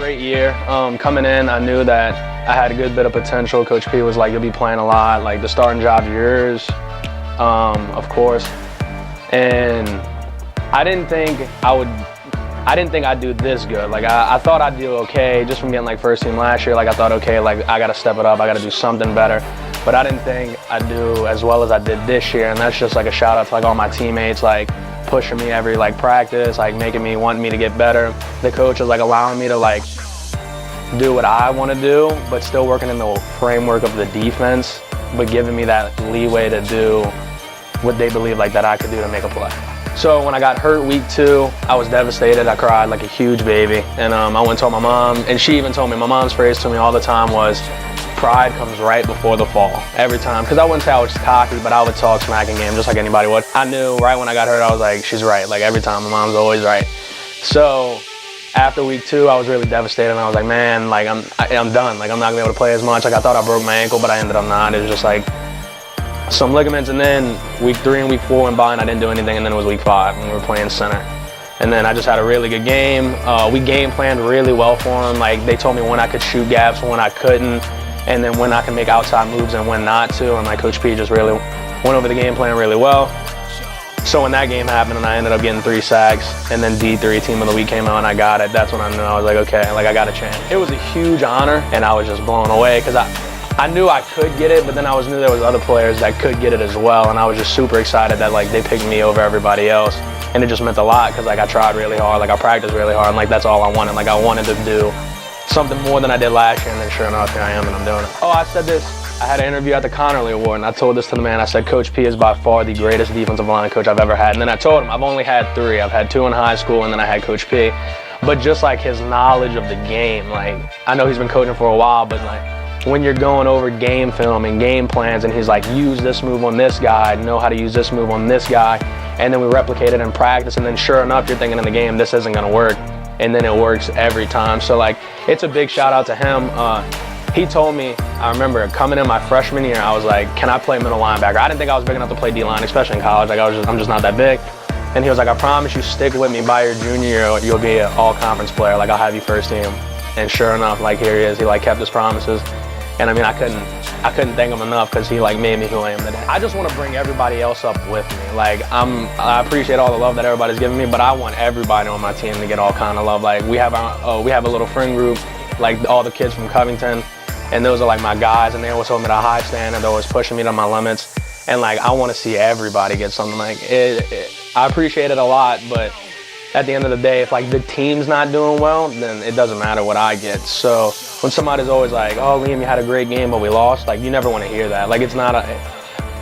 great year. Coming in, I knew that I had a good bit of potential. Coach P was like, you'll be playing a lot, like the starting job's yours, of course. And I didn't think I'd do this good. Like I thought I'd do okay just from getting like first team last year. Like I thought, okay, like I gotta step it up, I gotta do something better. But I didn't think I'd do as well as I did this year. And that's just like a shout out to like all my teammates, like pushing me every like practice, like wanting me to get better. The coach is like allowing me to like do what I want to do, but still working in the framework of the defense, but giving me that leeway to do what they believe like that I could do to make a play. So when I got hurt week 2, I was devastated. I cried like a huge baby. And I went and told my mom, and she even told me, my mom's phrase to me all the time was, pride comes right before the fall, every time. Because I wouldn't say I was cocky, but I would talk smack in game just like anybody would. I knew right when I got hurt, I was like, she's right. Like every time, my mom's always right. So after week 2, I was really devastated. And I was like, man, like I'm done. Like I'm not gonna be able to play as much. Like I thought I broke my ankle, but I ended up not. It was just like some ligaments, and then week 3 and week 4 went by and I didn't do anything, and then it was week 5 and we were playing center. And then I just had a really good game. We game planned really well for them. Like they told me when I could shoot gaps, when I couldn't, and then when I can make outside moves and when not to. And like Coach P just really went over the game plan really well. So when that game happened and I ended up getting 3 sacks, and then D3 team of the week came out and I got it, that's when I knew I was like, okay, like I got a chance. It was a huge honor and I was just blown away because I knew I could get it, but then I knew there was other players that could get it as well, and I was just super excited that like they picked me over everybody else, and it just meant a lot because like I tried really hard, like I practiced really hard, and like that's all I wanted. Like I wanted to do something more than I did last year, and then sure enough, here I am and I'm doing it. Oh, I said this. I had an interview at the Conerly Award, and I told this to the man. I said, Coach P is by far the greatest defensive line coach I've ever had. And then I told him I've only had 3. I've had 2 in high school, and then I had Coach P. But just like his knowledge of the game, like I know he's been coaching for a while, but like when you're going over game film and game plans, and he's like, use this move on this guy, know how to use this move on this guy, and then we replicate it in practice, and then sure enough, you're thinking in the game, this isn't gonna work, and then it works every time. So like, it's a big shout out to him. He told me, I remember coming in my freshman year, I was like, can I play middle linebacker? I didn't think I was big enough to play D-line, especially in college. Like I'm just not that big. And he was like, I promise you, stick with me by your junior year, you'll be an all-conference player. Like I'll have you first team. And sure enough, like here he is. He like kept his promises. And I mean, I couldn't thank him enough because he like made me who I am today. I just want to bring everybody else up with me. Like I appreciate all the love that everybody's giving me, but I want everybody on my team to get all kind of love. Like we have a little friend group, like all the kids from Covington, and those are like my guys, and they always hold me to a high standard. They're always pushing me to my limits, and like I want to see everybody get something. Like I appreciate it a lot, but at the end of the day, if like the team's not doing well, then it doesn't matter what I get. So when somebody's always like, oh, Liam, you had a great game, but we lost, like you never want to hear that. Like it's not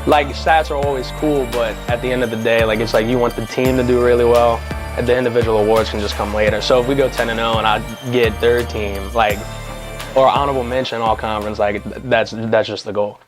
like stats are always cool, but at the end of the day, like it's like you want the team to do really well, and the individual awards can just come later. So if we go 10-0 and I get 3rd team, like, or honorable mention all conference, like that's just the goal.